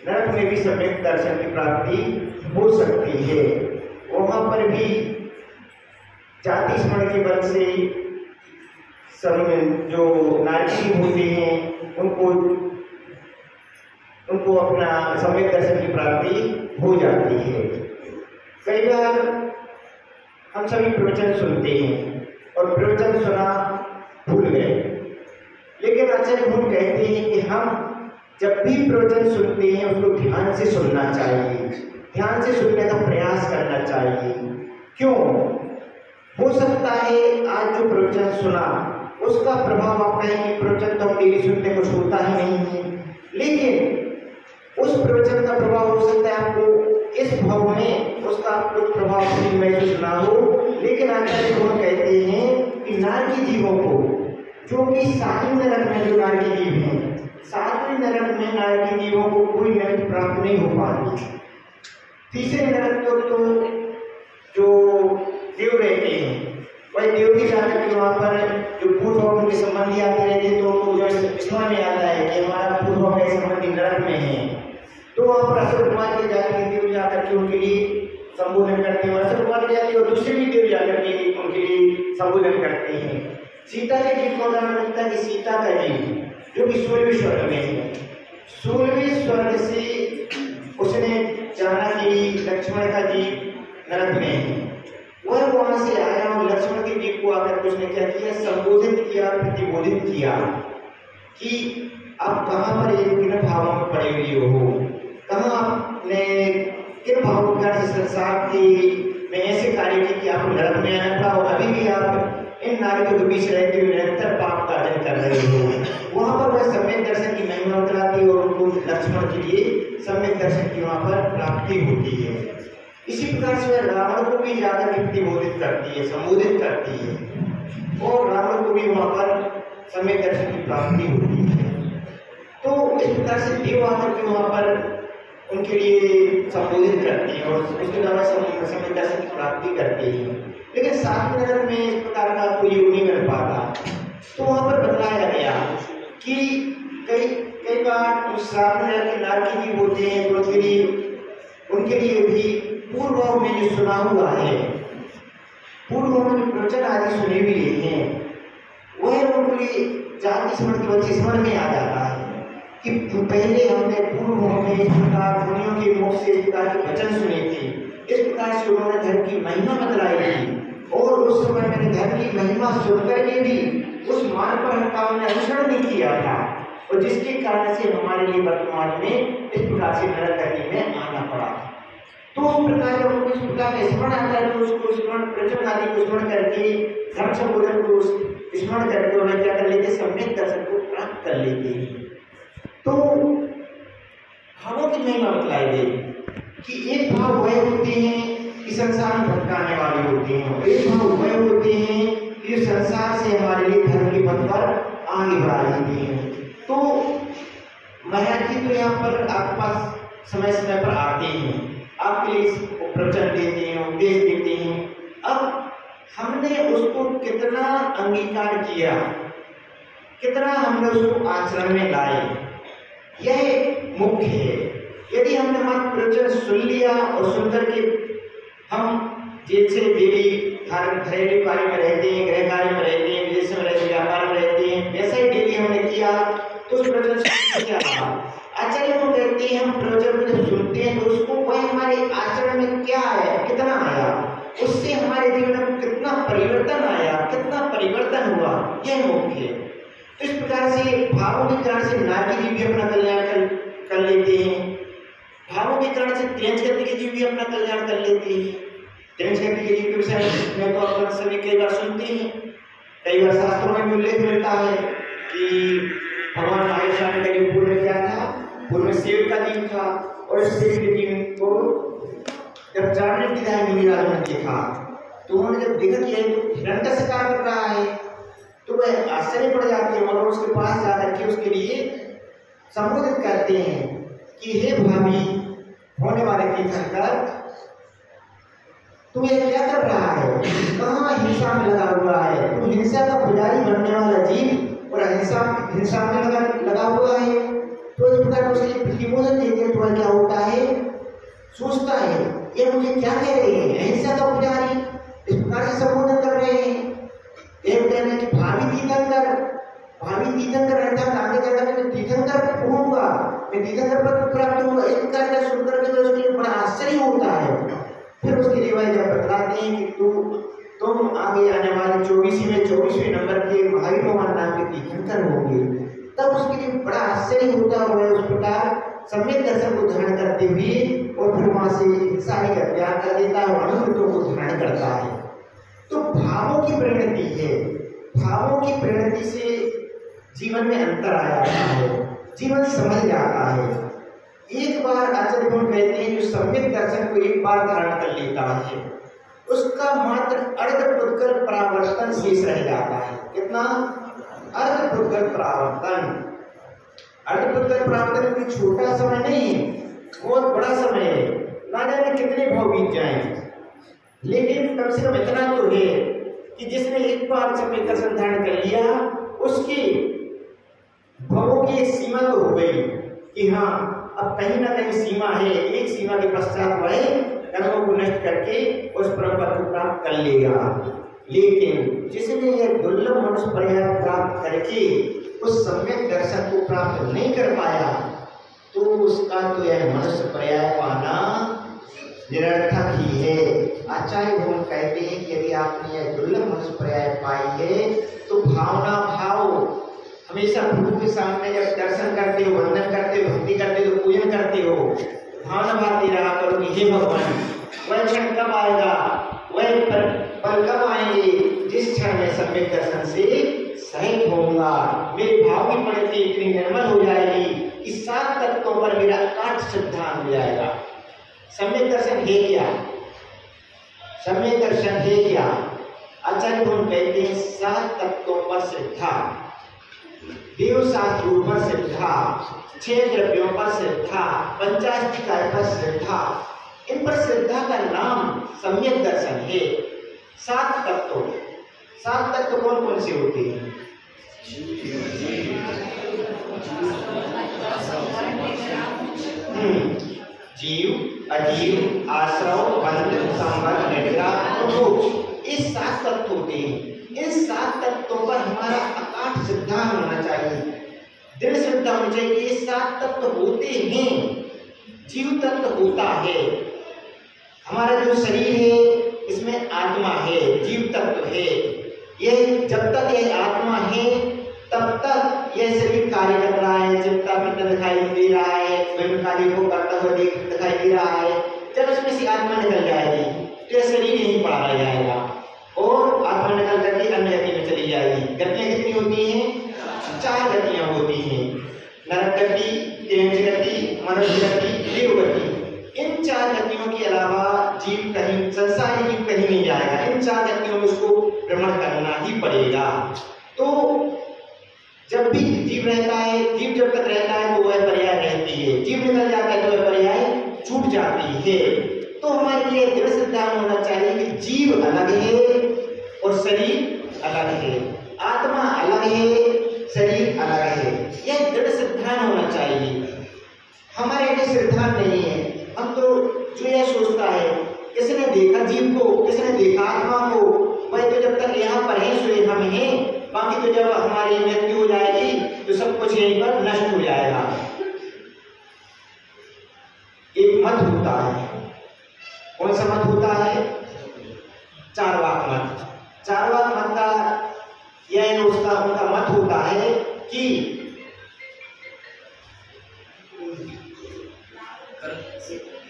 नरक में भी सम्यक दर्शन की प्राप्ति हो सकती है। वहां पर भी जाति स्मरण के बल से सब जो नारकी होते हैं उनको अपना सम्यक दर्शन की प्राप्ति हो जाती है। कई बार हम सभी प्रवचन सुनते हैं और प्रवचन सुना भूल गए, लेकिन आचार्य भूल कहते हैं कि हम जब भी प्रवचन सुनते हैं उसको ध्यान से सुनना चाहिए, ध्यान से सुनने का प्रयास करना चाहिए। क्यों? हो सकता है आज जो प्रवचन सुना उसका प्रभाव आप कहें कि प्रवचन तो हम डेली सुनते कुछ होता ही नहीं है, लेकिन उस प्रवचन का प्रभाव हो सकता है आपको इस भाव में उसका कुछ प्रभाव महसूस ना हो। लेकिन आचार्य भगवान कहते हैं कि नारकी जीवों को, जो कि सातवें नरक में जो नारकी जीव हैं, सातवें नरक में नारकी जीवों को कोई नरक प्राप्त नहीं हो पाती। तीसरे नरक तो जो देव रहते हैं वही देव भी जाकर के वहाँ पर जो पूर्व उनके संबंधी आते रहते हैं, तो उनको जो स्मरण में आता है कि हमारा पूर्व का संबंधी नरक में है, तो वहाँ पर असुर कुमार के जाकर देव जाकर के उनके लिए संबोधन करते हैं। असुर कुमार के जाते हैं और दूसरे भी देव जाकर के उनके लिए संबोधन करते हैं। सीता के जीव को उदाहरण मिलता है कि सीता का जीव जो कि 16वें स्वर्ग में है, 16वें स्वर्ग से उसने जाना कि लक्ष्मण का जीव नरक में है। वह वहां से आया और लक्ष्मण के जीव को आकर उसने क्या किया, संबोधित किया, प्रतिबोधित किया कि आप कहाँ पर एक किन भावों में पड़े हुए हो, कहाँ आपने किन भावों से संसार के में ऐसे कार्य किए कि आप नरक में आना पड़ा और अभी भी आप इन नारियों के बीच रहते हुए निरंतर पाप कार्य कर रहे हो। वहां पर वह सम्यक दर्शन की महिमा उतराती और उनको लक्ष्मण के लिए सम्यक दर्शन की वहां पर प्राप्ति होती है। इसी प्रकार से वह रावण को भी जाकर प्रतिबोधित करती है, संबोधित करती है और रावण को भी वहां पर सम्यक दर्शन की प्राप्ति होती है। तो इस प्रकार से देव आकर के वहां पर उनके लिए संबोधित करती है और उसके द्वारा सम्यक दर्शन की प्राप्ति करती है। लेकिन सातवें नरक में इस प्रकार का कोई योग नहीं मिल पाता, तो वहां पर बताया गया कि कई बार उस सातवें नरक के नारकी जीव होते हैं तो उनके लिए भी पूर्व में जो सुना हुआ है, पूर्व में जो प्रवचन आदि सुने हुए हैं, वह उनके लिए जाति स्मरण के बच्चे स्मरण में आ जाता है कि पहले हमने पूर्व में इस प्रकार मुनियों के मुख से इस प्रकार के वचन सुने थे, इस प्रकार से उन्होंने धर्म की महिमा बतलाई थी और उस समय मैंने धर्म की महिमा सुनकर के भी उस मार्ग पर हमने अनुसरण नहीं किया था और जिसके कारण से हमारे लिए वर्तमान में इस प्रकार से नरक गति में आना पड़ा। तो उस प्रकार जब उनको इस प्रकार का स्मरण आता है तो उसको स्मरण प्रवचन आदि को स्मरण करके धर्म संबोधन को स्मरण करके उन्हें क्या कर लेते, सम्यक दर्शन को प्राप्त कर लेते हैं। तो भावों की महिमा बतलाई गई कि एक भाव वह होते हैं कि संसार में भटकाने वाले होते हैं और एक भाव वह होते हैं कि संसार से हमारे लिए धर्म के पथ पर आगे बढ़ा लेते हैं। तो महाराज जी तो यहाँ पर आपके पास समय समय पर आते हैं, आपके लिए प्रवचन देते हैं, उपदेश देते हैं। अब हमने उसको कितना अंगीकार किया, कितना हमने उसको आचरण में लाए, यह मुख्य है। यदि हमने हमारा प्रवचन सुन लिया और सुनकर के हम जैसे डेली घरेलू कार्य में रहते हैं, गृह कार्य में रहते हैं, विदेश में रहते हैं, व्यापार में रहते हैं, वैसा ही डेली हमने किया तो उस प्रवचन से क्या हुआ? आचार्य को कहते हैं हम प्रवचन को जब सुनते हैं तो उसको वह हमारे आचरण में क्या आया, कितना आया, उससे हमारे जीवन में कितना परिवर्तन आया, कितना परिवर्तन हुआ, यह मुख्य है। तो इस प्रकार से भावों के कारण से नारकी जीव भी अपना कल्याण कर लेते हैं, भावों के कारण से तेज गति के जीव भी अपना कल्याण कर लेते हैं। तेज गति के जीव के विषय में तो अपन सभी कई बार सुनते हैं, कई बार शास्त्रों में भी उल्लेख मिलता है कि भगवान आयुष्मान का जीव पूर्व में क्या था, पूर्व में शेर का जीव था और शेर के जीव को जब जानने की राय मुनिराज ने देखा तो उन्होंने जब देखा कि तो हिरण्य शिकार कर रहा है तो वह आश्चर्य पड़ जाते हैं और उसके पास जाकर के उसके लिए संबोधित करते हैं कि हे भाभी होने वाले तीर्थंकर, तू ये क्या कर रहा है, कहाँ हिंसा में लगा हुआ है, तू हिंसा का पुजारी बनने वाला जीव और हिंसा में लगा हुआ है। तो इस प्रकार उसके प्रतिबोधन देते हैं तो क्या होता है, सोचता है ये मुझे क्या कह रहे हैं, अहिंसा का पुजारी, इस प्रकार से संबोधन कर रहे हैं। एक कहना है कि भावी तीर्थंकर अर्थात आगे जाकर मैं तीर्थंकर होऊंगा, मैं तीर्थंकर पद प्राप्त होऊंगा। इस प्रकार का सुनकर के उसके बड़ा आश्चर्य होता है। फिर उसके रिवाज जब बतलाते हैं कि तुम आगे आने वाले 24वें नंबर के महावीर भगवान नाम के तीर्थंकर होंगे, तब उसके लिए बड़ा आश्चर्य होता है। उस प्रकार सम्यक दर्शन को धारण करते हुए और फिर वहां से हिंसा का त्याग कर देता है और अनुवृत्तों को धारण करता है। तो भावों की परिणति है, भावों की परिणति से जीवन में अंतर आ जाता है, जीवन समझ जाता है। एक बार आचार्य भगवान कहते हैं जो सम्यक दर्शन को एक बार धारण कर लेता है उसका मात्र अर्धपुद्गल परावर्तन शेष रह जाता है। कितना? अर्धपुद्गल परावर्तन। अर्धपुद्गल परावर्तन कोई छोटा समय नहीं है, बहुत बड़ा समय है, ना जाने कितने भाव बीत जाएं। लेकिन कम से कम इतना तो है कि जिसने एक बार सम्यक दर्शन धारण कर लिया उसकी भावों की एक सीमा तो हो गई कि हाँ अब कहीं ना कहीं सीमा है, एक सीमा के पश्चात वह कर्मों को नष्ट करके उस परम पद को प्राप्त कर लेगा। लेकिन जिसने यह दुर्लभ मनुष्य पर्याय प्राप्त करके उस सम्यक दर्शन को प्राप्त नहीं कर पाया तो उसका तो यह मनुष्य पर्याय पाना निरर्थक ही है। आचार्य भगवान कहते हैं कि यदि आपने यह दुर्लभ मनुष्य पर्याय पाई है तो भावना भाव हमेशा प्रभु के सामने जब दर्शन करते हो, वंदन करते हो, भक्ति करते हो, पूजन करते हो, भावना भाती रहा करो कि हे भगवान वह क्षण कब आएगा, वह पल कब आएंगे जिस क्षण में सम्यक दर्शन से सहित होऊंगा, मेरे भाव की परिणति इतनी निर्मल हो जाएगी कि 7 तत्वों पर मेरा अकाट श्रद्धा हो जाएगा। सम्यक दर्शन है क्या? सम्यक दर्शन है क्या? आचार्य भगवान कहते हैं 7 तत्वों पर श्रद्धा, देव शास्त्रों पर श्रद्धा, 6 द्रव्यों पर श्रद्धा, पंचाष्टिकाय पर श्रद्धा, इन पर श्रद्धा का नाम सम्यक दर्शन है। 7 तत्व कौन कौन से होते हैं? जीव, अजीव, आश्रव, बंध, संवर, निद्रा और मोक्ष, ये 7 तत्व होते हैं। इन 7 तत्वों पर हमारा अकाट श्रद्धा होना चाहिए, दृढ़ श्रद्धा होनी चाहिए। ये 7 तत्व होते हैं, जीव तत्व होता है, हमारा जो शरीर है इसमें आत्मा है, जीव तत्व है। यह जब तक यह आत्मा है तब तक यह शरीर कार्य कर रहा है, चिंता फिर दिखाई दे रहा है, विभिन्न कार्य को करता हुआ दिखाई दे रहा है। जब इसमें से आत्मा निकल जाएगी तो यह शरीर यहीं पड़ा रह जाएगा और आत्मा निकल करके अन्य गति में चली जाएगी। गतियां कितनी होती हैं? 4 गतियां होती हैं, नरक गति, तेज गति, मनुष्य गति, देव गति। इन 4 गतियों के अलावा जीव कहीं, संसारी जीव कहीं नहीं जाएगा। इन 4 गतियों में उसको भ्रमण करना ही पड़ेगा। तो जब भी जीव रहता है, जीव जब तक रहता है तो वह पर्याय रहती है, जीव निकल जाता है तो वह पर्याय छूट जाती है। तो हमारे लिए दृढ़ श्रद्धा होना चाहिए कि जीव अलग है और शरीर अलग है, आत्मा अलग है, शरीर अलग है। यह दृढ़ श्रद्धा होना चाहिए। हमारे लिए श्रद्धा नहीं है। हम तो जो यह सोचता है किसने देखा जीव को, किसने देखा आत्मा को, वह तो जब तक यहाँ पर है सो हम हैं, बाकी तो जब हमारी मृत्यु हो जाएगी तो सब कुछ यहीं पर नष्ट हो जाएगा। एक मत होता है, कौन सा मत होता है? चार्वाक मत। चार्वाक मत का यह उनका मत होता है कि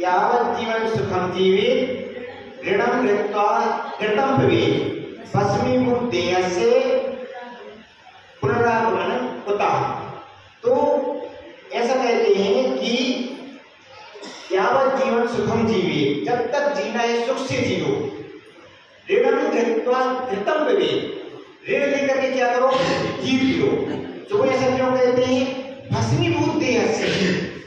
यावत् जीवन सुखम जीवित ऋणम कृत्वा कृतं भवेत् भस्मीभूत देहस्य पुनरागमनं कुतः। तो ऐसा कहते हैं कि यावत् जीवन सुखम जीवित, जब तक जीना है सुख से जियो, ऋणम कृत्वा कृतं भवेत्, ऋण लेकर के क्या करो? जीव लो। तो ऐसा क्यों कहते हैं? भस्मीभूत देहस्य,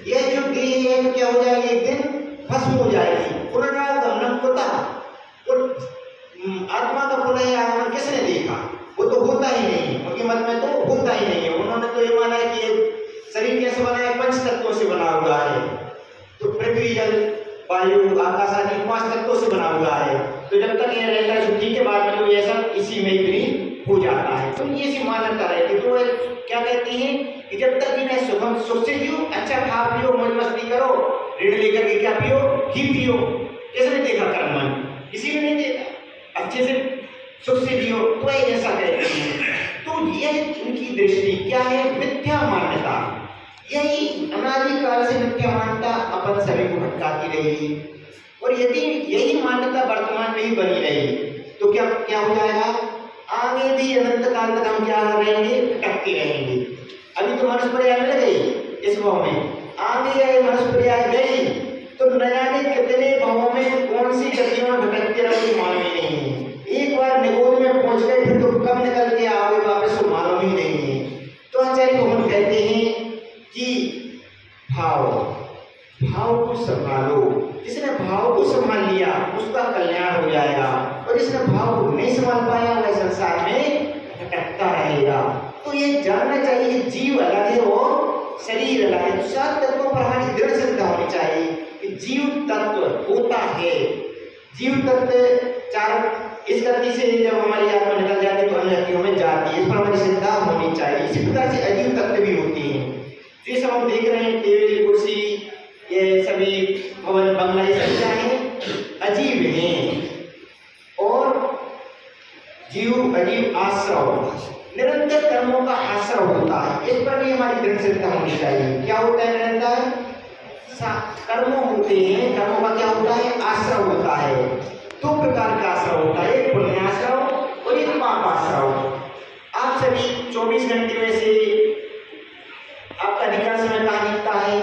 यह जो देह है क्या हो जाएगी? एक दिन भस्म हो जाएगी। पुनरागमनं कुतः, आत्मा का पुनः आगमन किसने देखा? वो तो होता ही नहीं है, उनके मत में तो होता ही नहीं है। उन्होंने तो ये माना है कि शरीर कैसे बना है? पंच से बना हुआ है। तो पृथ्वी, जल, वायु, आकाश आदि 5 तत्वों से बना हुआ है। तो जब तक ये रहता है छुट्टी के बाद में तो ये सब इसी में विलीन हो जाता है। तो ये सी मान्यता है कि तो क्या कहती है कि जब तक इन्हें सुख से जियो, अच्छा खा पियो, मौज मस्ती करो, ऋण लेकर के क्या पियो, घी पियो, किसने देखा कर्म मन, किसी ने नहीं देखा, अच्छे से सुख से जियो, तो ऐसा कहते हैं। तो यह इनकी दृष्टि क्या है, मिथ्या मान्यता। यही अनादिकाल से मिथ्या मान्यता अपन सभी को भटकाती रही, और यदि यही मान्यता वर्तमान में ही बनी रही तो क्या क्या हो जाएगा, आगे भी अनंत काल तक हम क्या रहेंगे, भटकते रहेंगे। अभी तो मनुष्य पर्याय मिल गई इस भाव में, आगे मनुष्य पर्याय गई तो न जाने कितने भावों में कौन सी गतियों में भटकते रहोगे मालूम ही नहीं है। एक बार निगोद में पहुंच गए फिर तो कब निकल के आओगे वापस तो मालूम ही नहीं है। तो आचार्य भगवान कहते हैं कि भाव को संभालो, जिसने भाव को संभाल लिया उसका कल्याण हो जाएगा, और जिसने भाव को नहीं संभाल पाया वह संसार में भटकता रहेगा। तो ये जानना चाहिए जीव अलग है और शरीर अलग है। तो 7 तत्वों पर हमारी दृढ़ श्रद्धा होनी चाहिए कि जीव तत्व होता है। जीव तत्व 4 इस गति से जब हमारी आत्मा निकल जाती है तो अन्य गतियों में जाती है, इस पर हमारी श्रद्धा होनी चाहिए। इसी प्रकार से अजीव तत्व भी होती है। ये सब हम देख रहे हैं, टेबल कुर्सी, ये सभी भवन बंगला, ये सब क्या है, अजीब हैं। और जीव अजीव आश्रव, निरंतर कर्मों का आश्रव होता है, इस पर भी हमारी दृढ़ श्रद्धा होनी चाहिए। क्या होता है, निरंतर कर्म होते हैं, कर्मों का क्या होता है, आश्रव होता है। 2 प्रकार का आश्रव होता है, एक पुण्याश्रव और एक पापाश्रव। आप सभी 24 घंटे में से आपका अधिकांश समय कहाँ बीतता है,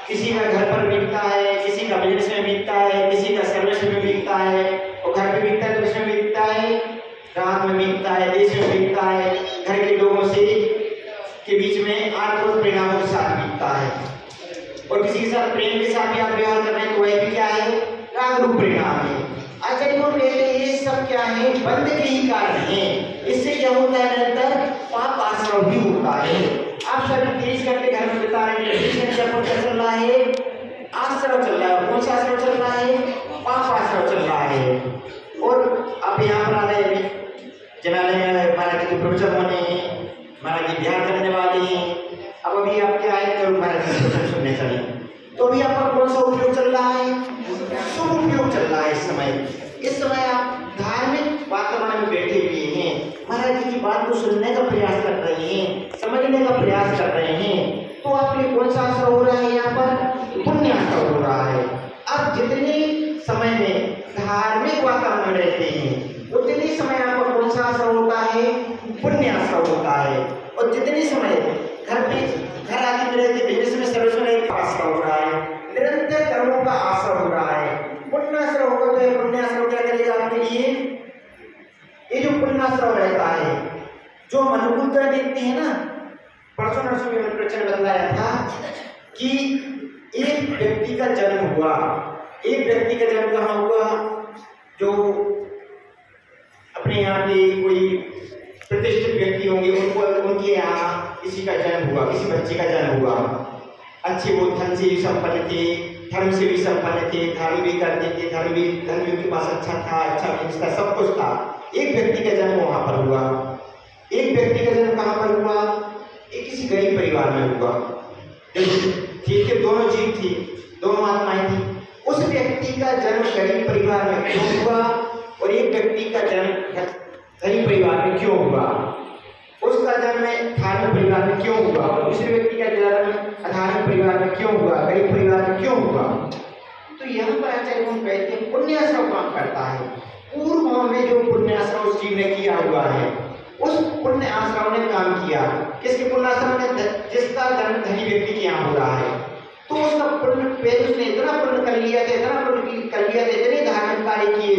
किसी का घर पर बीतता है, किसी का बिजनेस में बीतता है, किसी का सर्विस में बीतता है, और घर पे बीतता है तो इसमें बीतता है, रात में बीतता है, देश में बीतता है, घर के लोगों से के बीच में आत्म परिणामों के साथ बीतता है, और किसी के साथ प्रेम के साथ भी आप व्यवहार कर रहे हैं तो वह भी क्या है, राग रूप परिणाम है। आचार्य को कहते हैं ये सब क्या है, बंध के ही कारण है। इससे क्या होता है, निरंतर पाप आश्रव भी होता है। आप सभी 30 घंटे घर में बिता रहे हैं, 20 घंटे आपको क्या चल रहा है, आश्रव चल रहा है। कौन सा आश्रव चल रहा है, पाप आश्रव चल रहा है। और आप यहाँ पर आ रहे हैं, जनालय में महाराज जी के प्रवचन होने हैं, महाराज जी ध्यान करने वाले हैं। अब अभी आप क्या है, तो महाराज जी प्रवचन सुनने चले, तो अभी आपका कौन सा उपयोग चल रहा है, शुभ उपयोग चल रहा है। इस समय आप धार्मिक वातावरण में बैठे हुए हैं, महाराज जी की बात को सुनने का प्रयास कर रहे हैं, समझने का प्रयास कर रहे हैं, तो आपके कौन सा असर हो रहा है, यहाँ पर पुण्य असर हो रहा है। आप जितने समय में धार्मिक वातावरण में रहते हैं उतने समय आपका कौन सा असर होता है, पुण्य असर होता है। और जितने समय घर आदि में रहते, बिजनेस में, सर्विस में रहते, असर हो रहा है, निरंतर कर्मों का असर हो रहा है। पुण्याश्रव होगा तो पुण्याश्रव क्या करेगा आपके लिए, ये जो पुण्याश्रव रहता है, जो हम अनुकूलता देखते हैं ना, परसों नरसों में प्रवचन बताया था कि एक व्यक्ति का जन्म हुआ, एक व्यक्ति का जन्म कहाँ हुआ, जो अपने यहाँ के कोई प्रतिष्ठित व्यक्ति होंगे उनके यहाँ किसी का जन्म हुआ, किसी बच्चे का जन्म हुआ, अच्छे वो धन से भी संपन्न थे, धर्म से भी संपन्न थे, धर्म भी करते थे, धन भी उनके पास अच्छा था, अच्छा बिजनेस था, सब कुछ था। एक व्यक्ति का जन्म वहां पर हुआ। एक व्यक्ति का जन्म कहाँ पर हुआ, एक किसी गरीब परिवार में हुआ। ठीक है, दोनों जीव थे, दोनों आत्माएं थी। उस व्यक्ति का जन्म गरीब परिवार में क्यों हुआ और एक व्यक्ति का जन्म गरीब परिवार में क्यों हुआ, उसका जन्म धार्मिक परिवार में क्यों हुआ और दूसरे व्यक्ति का जन्म अधार्मिक परिवार में क्यों हुआ, गरीब परिवार में क्यों हुआ। तो यहाँ पर आचार्य हम कहते हैं पुण्याश्रव काम करता है। पूर्व में जो पुण्याश्रव उस जीव ने किया हुआ है, उस पुण्य आश्रम ने काम किया। किसके पुण्य आश्रम ने, जिसका जन्म धनी व्यक्ति के यहाँ हो रहा है, तो उसका पुण्य, उसने इतना पुण्य कर लिया था, इतना पुण्य कर लिया था, इतने धार्मिक कार्य किए